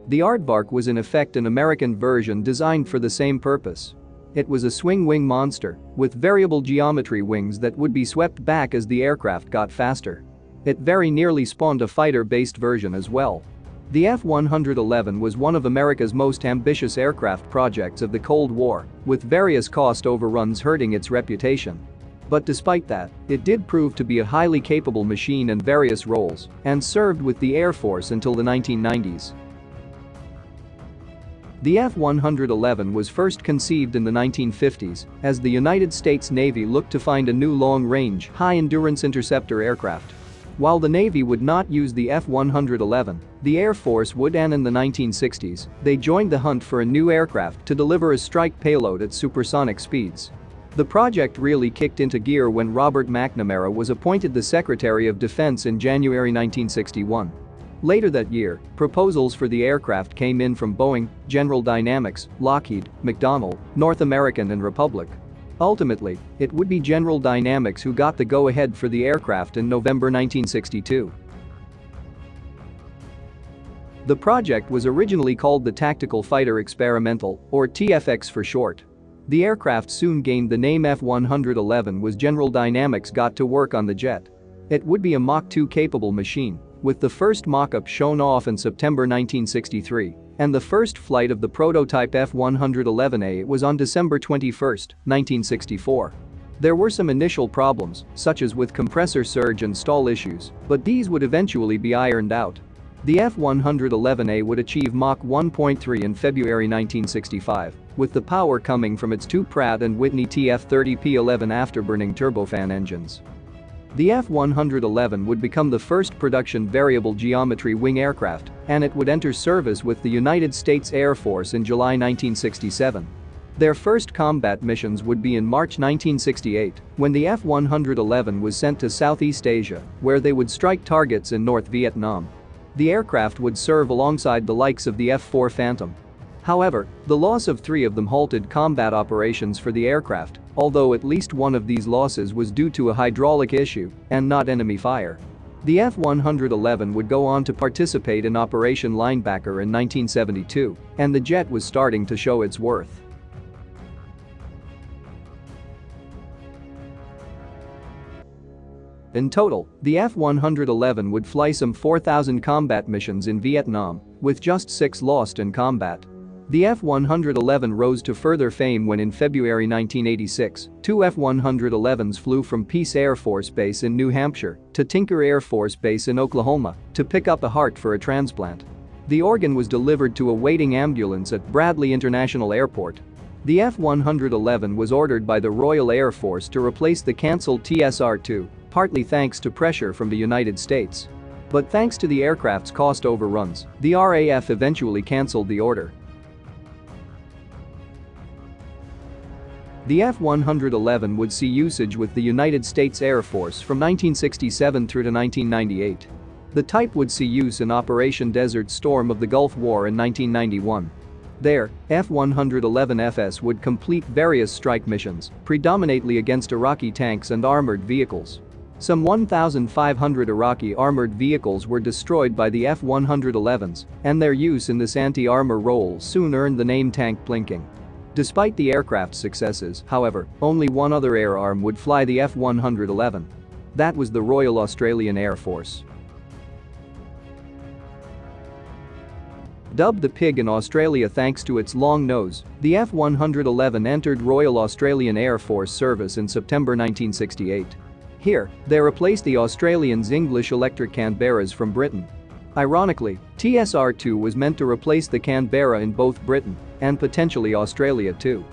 The Aardvark was in effect an American version designed for the same purpose. It was a swing-wing monster with variable geometry wings that would be swept back as the aircraft got faster. It very nearly spawned a fighter-based version as well. The F-111 was one of America's most ambitious aircraft projects of the Cold War, with various cost overruns hurting its reputation. But despite that, it did prove to be a highly capable machine in various roles and served with the Air Force until the 1990s. The F-111 was first conceived in the 1950s as the United States Navy looked to find a new long-range, high-endurance interceptor aircraft. While the Navy would not use the F-111, the Air Force would, and in the 1960s, they joined the hunt for a new aircraft to deliver a strike payload at supersonic speeds. The project really kicked into gear when Robert McNamara was appointed the Secretary of Defense in January 1961. Later that year, proposals for the aircraft came in from Boeing, General Dynamics, Lockheed, McDonnell, North American and Republic. Ultimately, it would be General Dynamics who got the go-ahead for the aircraft in November 1962. The project was originally called the Tactical Fighter Experimental, or TFX for short. The aircraft soon gained the name F-111 as General Dynamics got to work on the jet. It would be a Mach 2 capable machine, with the first mock-up shown off in September 1963, and the first flight of the prototype F-111A was on December 21, 1964. There were some initial problems, such as with compressor surge and stall issues, but these would eventually be ironed out. The F-111A would achieve Mach 1.3 in February 1965, with the power coming from its two Pratt & Whitney TF-30P11 afterburning turbofan engines. The F-111 would become the first production variable geometry wing aircraft, and it would enter service with the United States Air Force in July 1967. Their first combat missions would be in March 1968, when the F-111 was sent to Southeast Asia, where they would strike targets in North Vietnam. The aircraft would serve alongside the likes of the F-4 Phantom. However, the loss of three of them halted combat operations for the aircraft, although at least one of these losses was due to a hydraulic issue and not enemy fire. The F-111 would go on to participate in Operation Linebacker in 1972, and the jet was starting to show its worth. In total, the F-111 would fly some 4,000 combat missions in Vietnam, with just 6 lost in combat. The F-111 rose to further fame when in February 1986, 2 F-111s flew from Peace Air Force Base in New Hampshire to Tinker Air Force Base in Oklahoma to pick up a heart for a transplant. The organ was delivered to a waiting ambulance at Bradley International Airport. The F-111 was ordered by the Royal Air Force to replace the cancelled TSR-2, partly thanks to pressure from the United States. But thanks to the aircraft's cost overruns, the RAF eventually cancelled the order. The F-111 would see usage with the United States Air Force from 1967 through to 1998. The type would see use in Operation Desert Storm of the Gulf War in 1991. There, F-111FS would complete various strike missions, predominantly against Iraqi tanks and armored vehicles. Some 1,500 Iraqi armored vehicles were destroyed by the F-111s, and their use in this anti-armor role soon earned the name tank blinking. Despite the aircraft's successes, however, only one other air arm would fly the F-111. That was the Royal Australian Air Force. Dubbed the Pig in Australia thanks to its long nose, the F-111 entered Royal Australian Air Force service in September 1968. Here, they replaced the Australians' English Electric Canberras from Britain. Ironically, TSR-2 was meant to replace the Canberra in both Britain and potentially Australia too.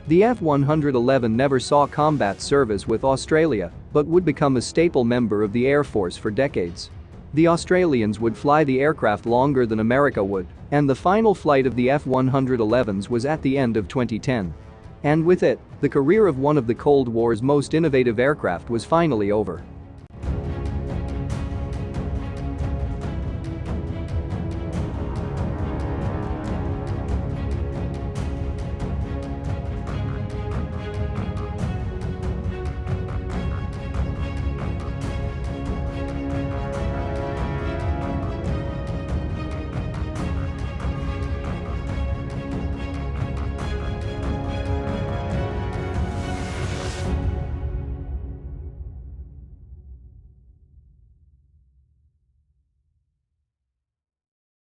The F-111 never saw combat service with Australia, but would become a staple member of the Air Force for decades. The Australians would fly the aircraft longer than America would, and the final flight of the F-111s was at the end of 2010. And with it, the career of one of the Cold War's most innovative aircraft was finally over.